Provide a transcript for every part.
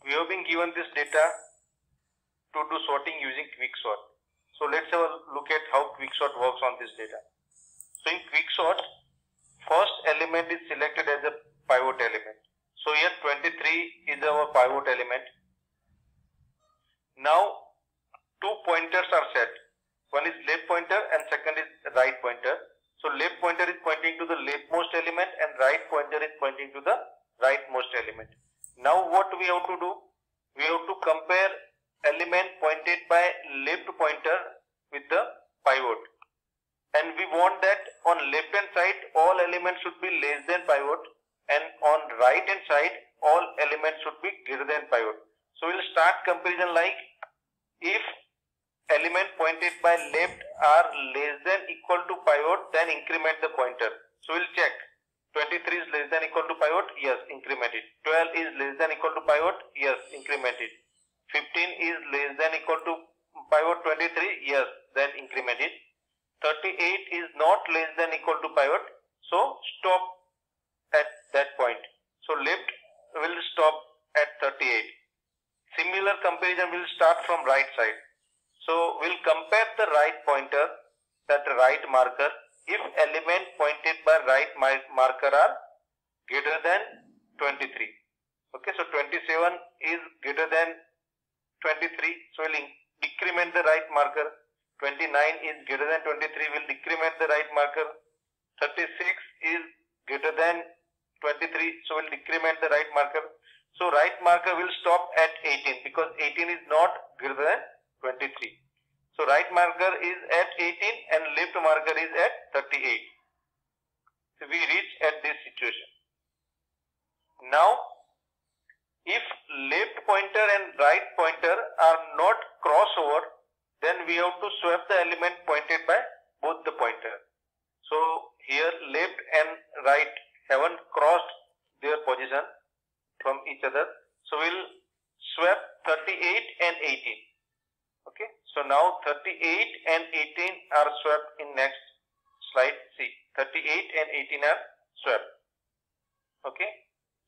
we have been given this data to do sorting using quicksort. So let's have a look at how quicksort works on this data. So in quicksort, first element is selected as a pivot element. So here 23 is our pivot element. Now two pointers are set. One is left pointer and second is right pointer. So left pointer is pointing to the leftmost element and right pointer is pointing to the rightmost element. Now what we have to do? We have to compare element pointed by left pointer with the pivot. And we want that on left hand side all elements should be less than pivot, and on right hand side all elements should be greater than pivot. So we will start comparison like if element pointed by left are less than equal to pivot, then increment the pointer. So we will check 23 is less than equal to pivot, yes, increment it. 12 is less than equal to pivot, yes, increment it. 15 is less than equal to pivot 23, yes, then increment it. 38 is not less than equal to pivot, so stop at that point. So left will stop at 38. Similar comparison will start from right side. So we'll compare the right pointer, that right marker, if element pointed by right marker are greater than 23. Okay, so 27 is greater than 23, so we'll decrement the right marker. 29 is greater than 23, will decrement the right marker. 36 is greater than 23, so we'll decrement the right marker. So right marker will stop at 18 because 18 is not greater than 23. So right marker is at 18 and left marker is at 38. So we reach at this situation. Now if left pointer and right pointer are not crossover, then we have to swap the element pointed by both the pointer. So here left and right haven't crossed their position from each other. So we'll swap 38 and 18. Okay. So now 38 and 18 are swapped in next slide. See, 38 and 18 are swapped. Okay.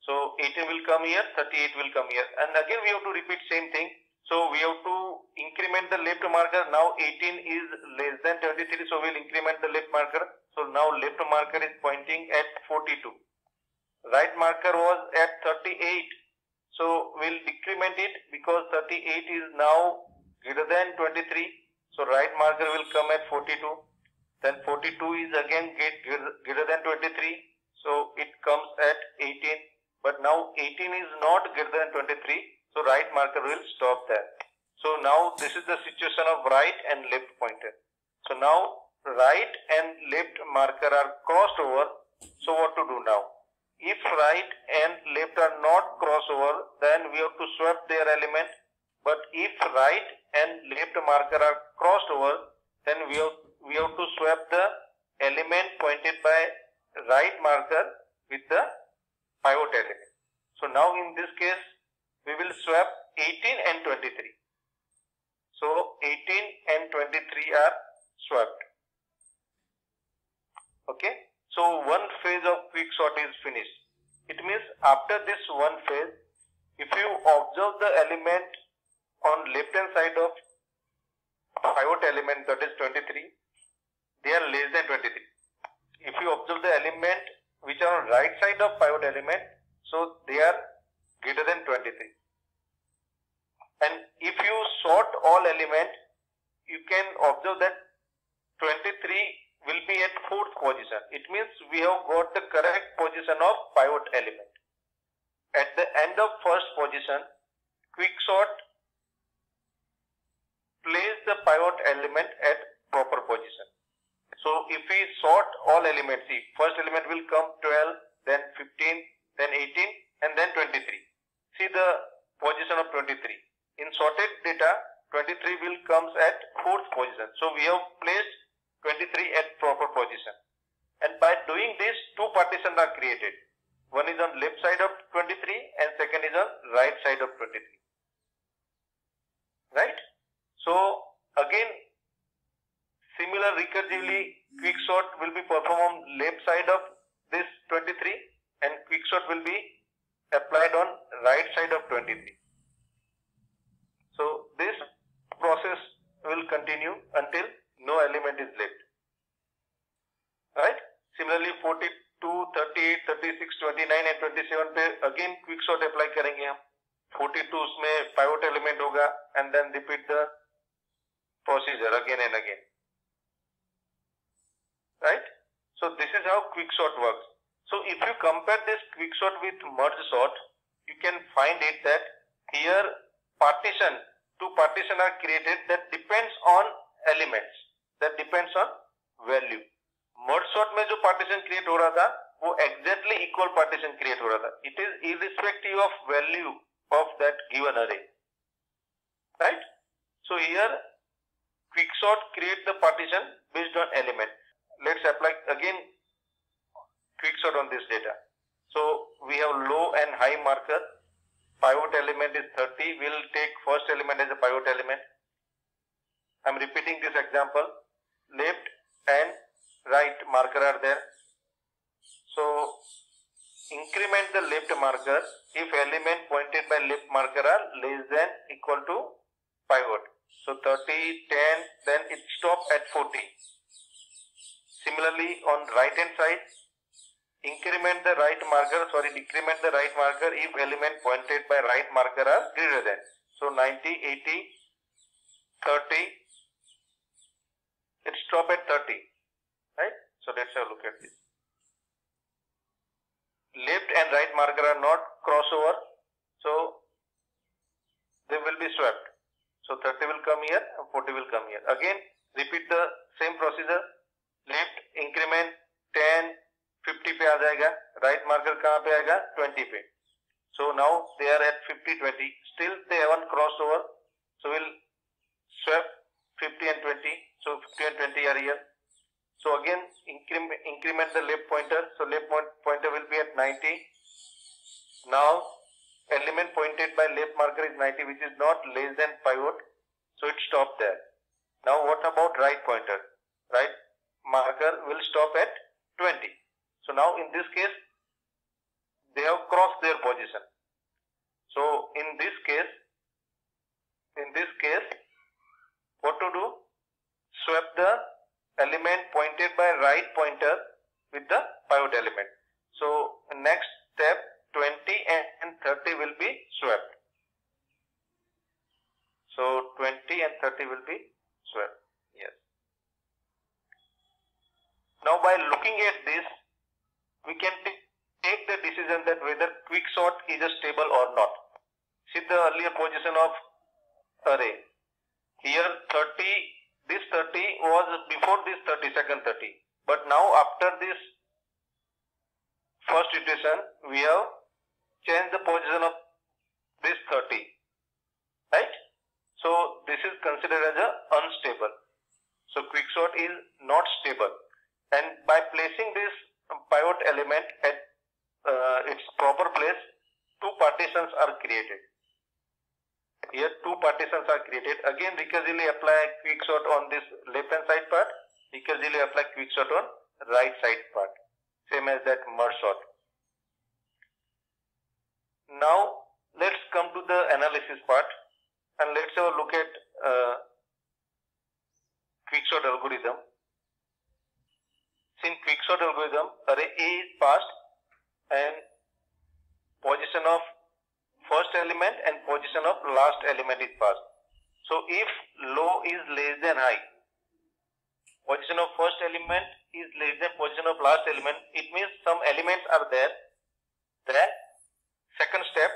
So 18 will come here, 38 will come here. And again we have to repeat same thing. So we have to increment the left marker. Now 18 is less than 23, so we'll increment the left marker. So now left marker is pointing at 42. Right marker was at 38. So we'll decrement it because 38 is now greater than 23. So right marker will come at 42. Then 42 is again greater than 23. So it comes at 18. But now 18 is not greater than 23. So right marker will stop there. So now this is the situation of right and left pointer. So now right and left marker are crossed over. So what to do now? If right and left are not crossover, then we have to swap their element. But if right and left marker are crossed over, then we have to swap the element pointed by right marker with the pivot element. So now in this case, we will swap 18 and 23. So 18 and 23 are swapped. Okay. So one phase of quicksort is finished. It means after this one phase, if you observe the element on left hand side of pivot element, that is 23, they are less than 23. If you observe the element which are on right side of pivot element, so they are greater than 23. And if you sort all elements, you can observe that 23 will be at fourth position. It means we have got the correct position of pivot element. At the end of first position, quicksort place the pivot element at proper position. So if we sort all elements, see, first element will come 12, then 15, then 18, and then 23. See the position of 23. In sorted data, 23 will comes at fourth position. So we have placed 23 at proper position. And by doing this, two partitions are created. One is on left side of 23 and second is on right side of 23. Right? So again, similar recursively, quicksort will be performed on left side of this 23 and quicksort will be applied on right side of 23. continue until no element is left. Right? Similarly 42, 38, 36, 29 and 27 पे again quick sort apply करेंगे हम. 42 उसमें pivot element होगा and then repeat the procedure again and again. Right? So this is how quick sort works. So if you compare this quick sort with merge sort, you can find it that here two partition are created that depends on elements, that depends on value. Merge sort में जो partition create हो रहा था वो exactly equal partition create हो रहा था. It is irrespective of value of that given array. Right? So here quick sort create the partition based on element. Let's apply again quick sort on this data. So we have low and high marker. Pivot element is 30. We'll take first element as a pivot element. I'm repeating this example. Left and right marker are there. So increment the left marker if element pointed by left marker are less than equal to pivot. So 30, 10, then it stops at 40. Similarly on right hand side, decrement the right marker if element pointed by right marker are greater than. So 90, 80, 30, it stop at 30. Right? So let's have a look at this. Left and right marker are not crossover, so they will be swapped. So 30 will come here and 40 will come here. Again, repeat the same procedure. Left increment 10, 50 पे आ जाएगा. Right marker कहाँ पे आएगा? 20 पे. So now they are at 50, 20. Still they haven't crossed over. So we'll swap 50 and 20. So 50 and 20 are here. So again increment the left pointer. So left pointer will be at 90. Now element pointed by left marker is 90, which is not less than pivot. So it stopped there. Now what about right pointer? Right marker will stop at 20. So now in this case, they have crossed their position. So in this case, what to do? Swap the element pointed by right pointer with the pivot element. So next step, 20 and 30 will be swapped. So 20 and 30 will be swapped. Yes. Now by looking at this, we can take the decision that whether quick sort is a stable or not. See the earlier position of array. Here 30, this 30 was before this 30, second 30. But now after this first iteration, we have changed the position of this 30. Right? So this is considered as a unstable. So quick sort is not stable. And by placing this pivot element at its proper place, two partitions are created. Here two partitions are created. Again recursively apply quick sort on this left hand side part, recursively apply quick sort on right side part. Same as that merge sort. Now let's come to the analysis part and let's have a look at quick sort algorithm. In quick sort algorithm, array A is passed and position of first element and position of last element is passed. So if low is less than high, position of first element is less than position of last element, it means some elements are there. Then second step,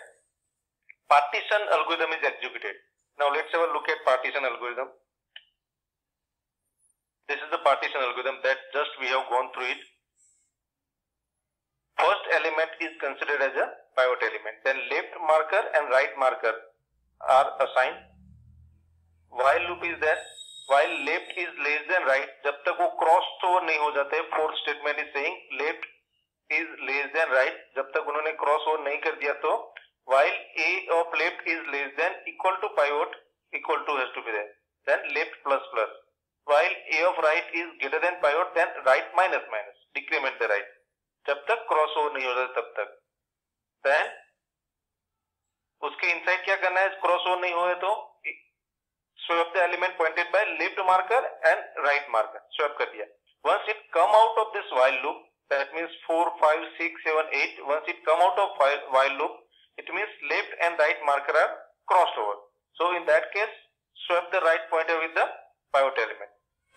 partition algorithm is executed. Now let's have a look at partition algorithm. This is the partition algorithm that just we have gone through it. First element is considered as a pivot element. Then left marker and right marker are assigned. While loop is there. While left is less than right, जब तक वो cross over नहीं हो जाते, fourth statement is saying left is less than right. जब तक उन्होंने cross over नहीं कर दिया तो while a of left is less than equal to pivot, equal to has to be there. Then left plus plus. While a of right is greater than pivot, then right minus minus. Decrement the right. जब तक cross over नहीं हो जाता तब तक. Then उसके inside क्या करना है? क्रॉस ओवर नहीं हुए तो swap the element pointed by left marker and right marker. Swap कर दिया. Once it come out of this while loop, that means 4, 5, 6, 7, 8. Once it come out of while loop, it means left and right marker are crossed over. So in that case, swap the right pointer with the pivot element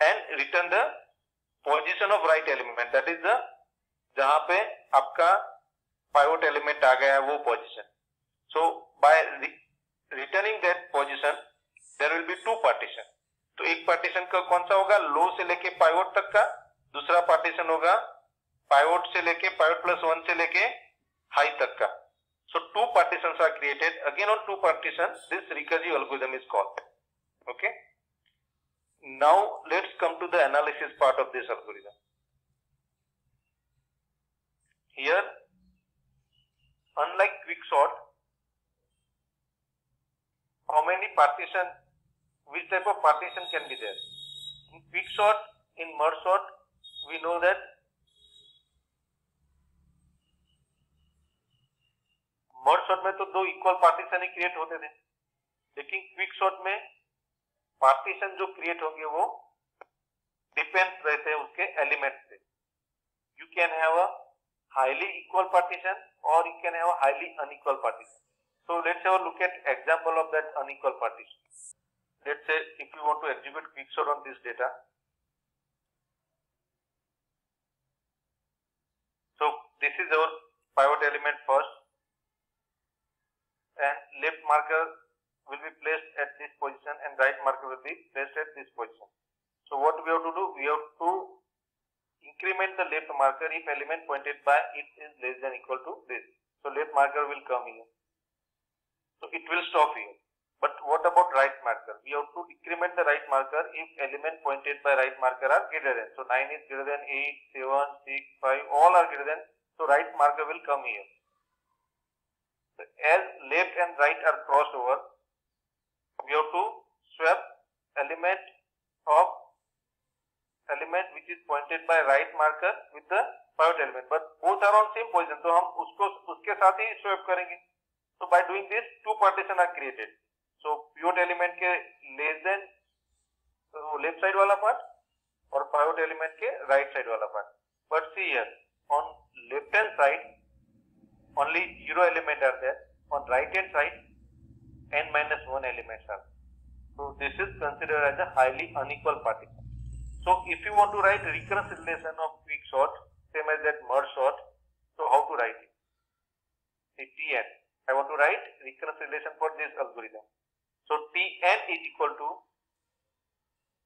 and return the position of right element. That is the जहाँ पे आपका pivot element आ गया है वो position. So by returning that position, there will be two partition. तो एक partition का कौन सा होगा? Low से लेके pivot तक का. दूसरा partition होगा pivot से लेके pivot plus 1 से लेके high तक का. So two partitions are created. Again on two partitions, this recursive algorithm is called. Okay. Now let's come to the analysis part of this algorithm. Here, unlike quicksort, how many partition, which type of partition can be there? In quicksort, in merge sort, we know that merge sort में तो दो equal partition ही create होते थे, लेकिन quicksort में partition जो create होंगे वो depends रहते हैं उसके element से. You can have a highly equal partition or you can have a highly unequal partition. So let's have a look at example of that unequal partition. Let's say if you want to execute quicksort on this data. So this is our pivot element first, and left marker will be placed at this position and right marker will be placed at this position. So what we have to do? We have to increment the left marker if element pointed by it is less than equal to this. So left marker will come here. So it will stop here. But what about right marker? We have to increment the right marker if element pointed by right marker are greater than. So 9 is greater than 8, 7, 6, 5, all are greater than. So right marker will come here. So as left and right are crossed over, we have to swap element which is pointed by right marker with the pivot element, but both are on same position, तो हम उसके साथ ही swap करेंगे. So by doing this, two partition are created. So pivot element के less than left side वाला part और pivot element के right side वाला part. But see here, on left hand side only 0 element are there. On right hand side n-1 elements are. So this is considered as a highly unequal partition. So if you want to write recurrence relation of quicksort, same as that merge sort, so how to write it? See Tn. I want to write recurrence relation for this algorithm. So Tn is equal to,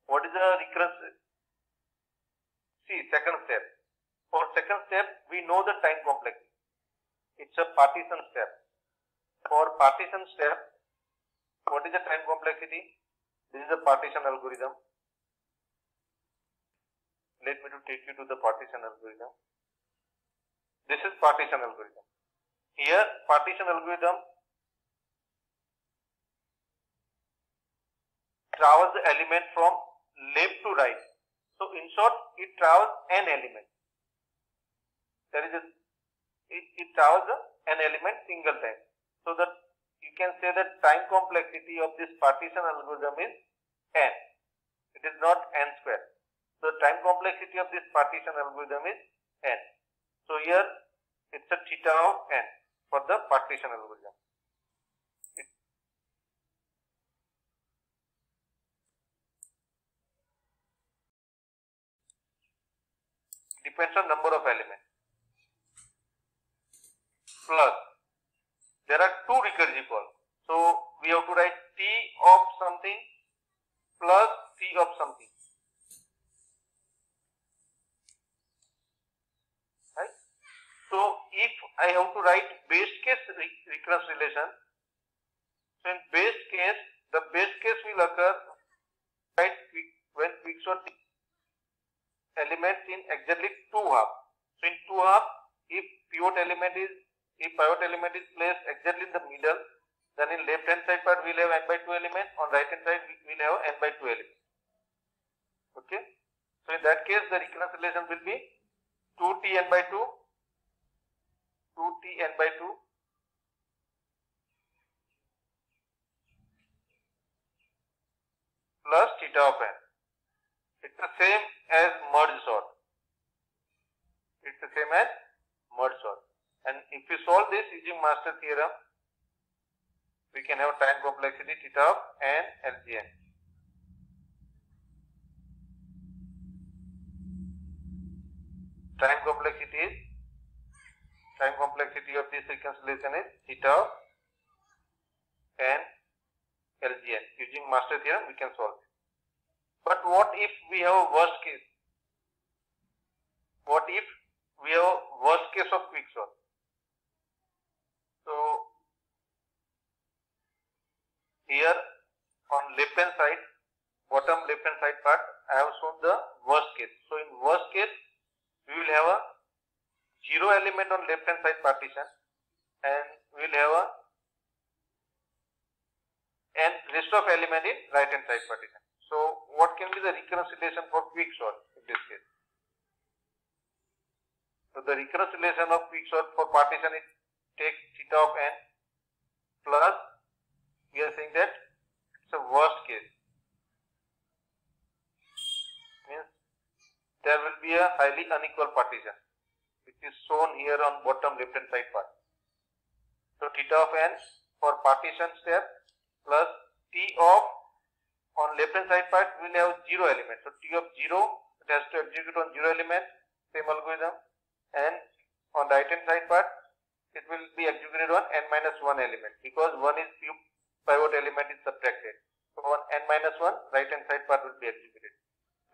what is the recurrence? See second step. For second step, we know the time complexity. It's a partition step. For partition step, what is the time complexity? This is a partition algorithm. Let me to take you to the partition algorithm. This is partition algorithm. Here, partition algorithm travels the element from left to right. So in short, it travels n element. There is it travels an element single time. So that you can say that time complexity of this partition algorithm is n. It is not n square. So the time complexity of this partition algorithm is n. So here it's a theta of n for the partition algorithm. It depends on number of elements. Plus, there are two recursive calls. So we have to write t of something plus t of something. Right? So if I have to write base case recurrence relation, so in base case, the base case will occur right when quicksort elements in exactly two halves. So in two halves, if pivot element is placed exactly in the middle, then in left hand side part we will have n by 2 elements, on right hand side we will have n by 2 elements. Okay. So in that case the recurrence relation will be 2t n by 2, 2t n by 2, plus theta of n. It's the same as merge sort. It's the same as merge sort. And if we solve this using master theorem, we can have time complexity theta of n LGN. Time complexity of this reconciliation is theta of n LGN. Using master theorem, we can solve it. But what if we have a worst case? What if we have a worst case of quicksort? So here on left hand side, bottom left hand side part, I have shown the worst case. So in worst case, we will have a 0 element on left hand side partition, and we will have a and rest of element in right hand side partition. So what can be the recurrence relation for quicksort in this case? So the recurrence relation of quicksort for partition is take theta of n plus, we are saying that it's a worst case. Means there will be a highly unequal partition, which is shown here on bottom left hand side part. So theta of n for partition step plus t of on left hand side part will have 0 element. So t of 0, it has to execute on 0 element, same algorithm, and on right hand side part it will be executed on n minus 1 element, because 1 is few pivot element is subtracted. So on n minus 1 right hand side part will be executed.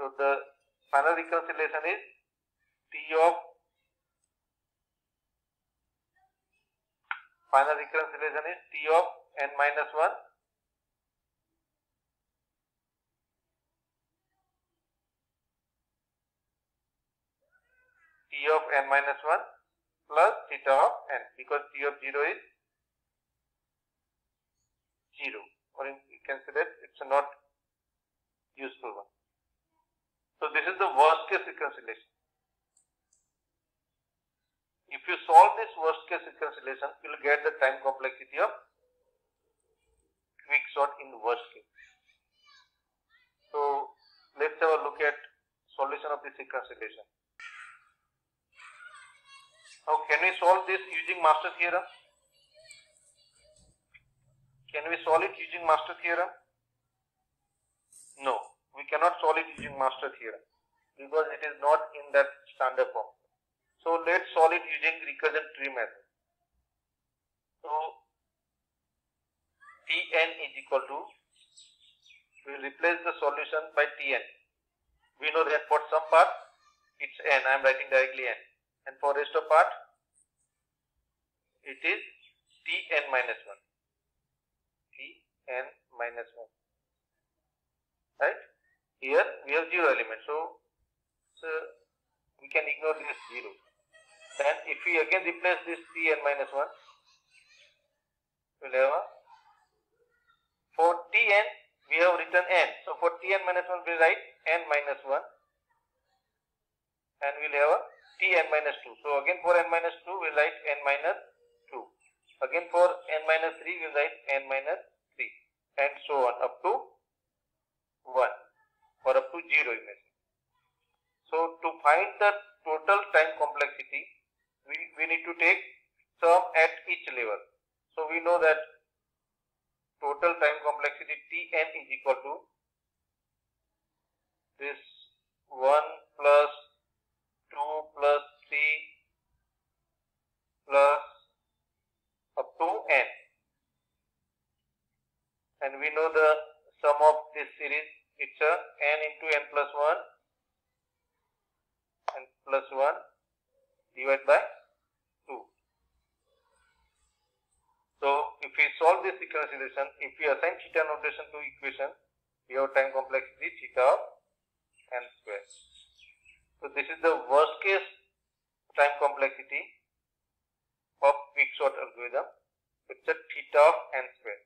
So the final reconciliation is t of n minus 1 plus theta of n, because t of 0 is 0, or you can say that it's a not useful one. So this is the worst case reconciliation. If you solve this worst case reconciliation, you will get the time complexity of quicksort in worst case. So let's have a look at solution of this reconciliation. Now can we solve this using master theorem? Can we solve it using master theorem? No, we cannot solve it using master theorem, because it is not in that standard form. So let's solve it using recursion tree method. So Tn is equal to, we will replace the solution by Tn. We know that for some part it's n, I am writing directly n, and for rest of part it is Tn minus 1. Tn minus 1. Right? Here we have 0 element, so we can ignore this 0. Then if we again replace this Tn minus 1, we will have a, for Tn we have written n, so for Tn minus 1 we will write n minus 1, and we will have a Tn minus 2. So again for n minus 2 we will write n minus 2. Again for n minus 3 we will write n minus 3, and so on up to 1 or up to 0 you may say. So to find the total time complexity, we need to take sum at each level. So we know that total time complexity Tn is equal to this 1 plus 2 plus 3 plus up to n, and we know the sum of this series, it's a n into n plus 1 and plus 1 divided by 2. So if we solve this reconciliation, if we assign theta notation to equation, we have time complexity theta of n square. So this is the worst case time complexity of quicksort algorithm. It's a theta of n square.